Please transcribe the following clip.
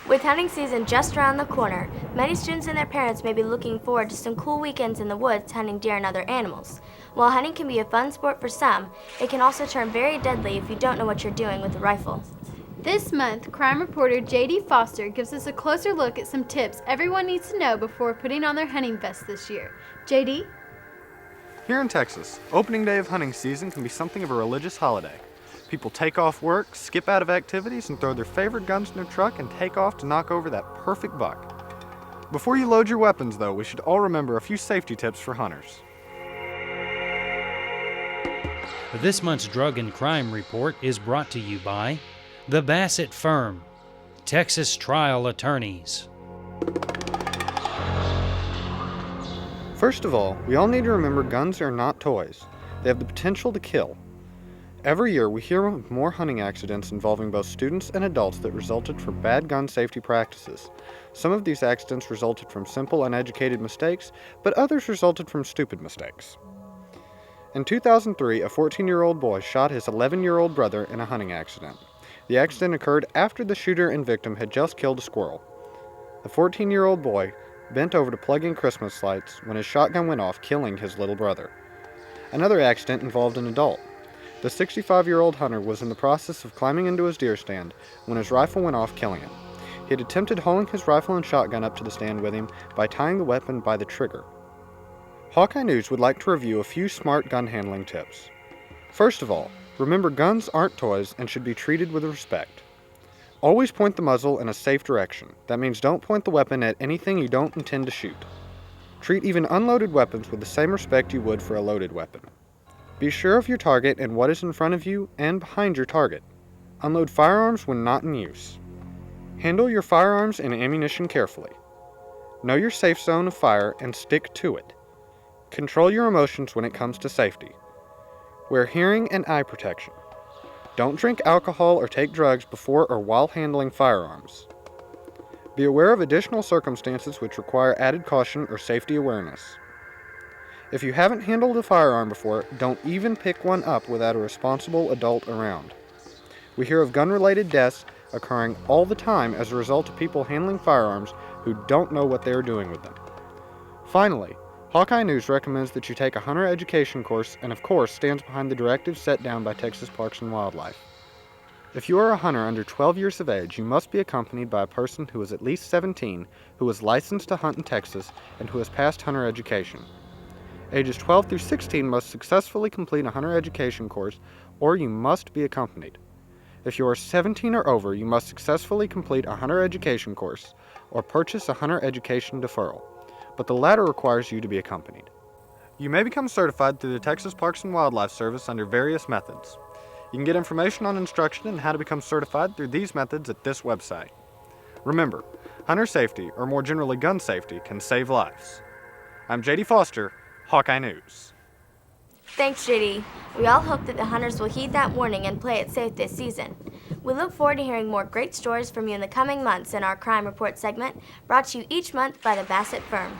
With hunting season just around the corner, many students and their parents may be looking forward to some cool weekends in the woods hunting deer and other animals. While hunting can be a fun sport for some, it can also turn very deadly if you don't know what you're doing with a rifle. This month, crime reporter J.D. Foster gives us a closer look at some tips everyone needs to know before putting on their hunting vest this year. J.D.? Here in Texas, opening day of hunting season can be something of a religious holiday. People take off work, skip out of activities, and throw their favorite guns in their truck and take off to knock over that perfect buck. Before you load your weapons, though, we should all remember a few safety tips for hunters. This month's Drug and Crime Report is brought to you by the Bassett Firm, Texas Trial Attorneys. First of all, we all need to remember guns are not toys. They have the potential to kill. Every year, we hear of more hunting accidents involving both students and adults that resulted from bad gun safety practices. Some of these accidents resulted from simple, uneducated mistakes, but others resulted from stupid mistakes. In 2003, a 14-year-old boy shot his 11-year-old brother in a hunting accident. The accident occurred after the shooter and victim had just killed a squirrel. The 14-year-old boy bent over to plug in Christmas lights when his shotgun went off, killing his little brother. Another accident involved an adult. The 65-year-old hunter was in the process of climbing into his deer stand when his rifle went off, killing him. He had attempted hauling his rifle and shotgun up to the stand with him by tying the weapon by the trigger. Hawkeye News would like to review a few smart gun handling tips. First of all, remember guns aren't toys and should be treated with respect. Always point the muzzle in a safe direction. That means don't point the weapon at anything you don't intend to shoot. Treat even unloaded weapons with the same respect you would for a loaded weapon. Be sure of your target and what is in front of you and behind your target. Unload firearms when not in use. Handle your firearms and ammunition carefully. Know your safe zone of fire and stick to it. Control your emotions when it comes to safety. Wear hearing and eye protection. Don't drink alcohol or take drugs before or while handling firearms. Be aware of additional circumstances which require added caution or safety awareness. If you haven't handled a firearm before, don't even pick one up without a responsible adult around. We hear of gun-related deaths occurring all the time as a result of people handling firearms who don't know what they are doing with them. Finally, Hawkeye News recommends that you take a hunter education course and of course stands behind the directives set down by Texas Parks and Wildlife. If you are a hunter under 12 years of age, you must be accompanied by a person who is at least 17, who is licensed to hunt in Texas, and who has passed hunter education. Ages 12 through 16 must successfully complete a hunter education course, or you must be accompanied. If you are 17 or over, you must successfully complete a hunter education course, or purchase a hunter education deferral, but the latter requires you to be accompanied. You may become certified through the Texas Parks and Wildlife Service under various methods. You can get information on instruction and how to become certified through these methods at this website. Remember, hunter safety, or more generally gun safety, can save lives. I'm J.D. Foster, Hawkeye News. Thanks, JD. We all hope that the hunters will heed that warning and play it safe this season. We look forward to hearing more great stories from you in the coming months in our Crime Report segment, brought to you each month by the Bassett Firm.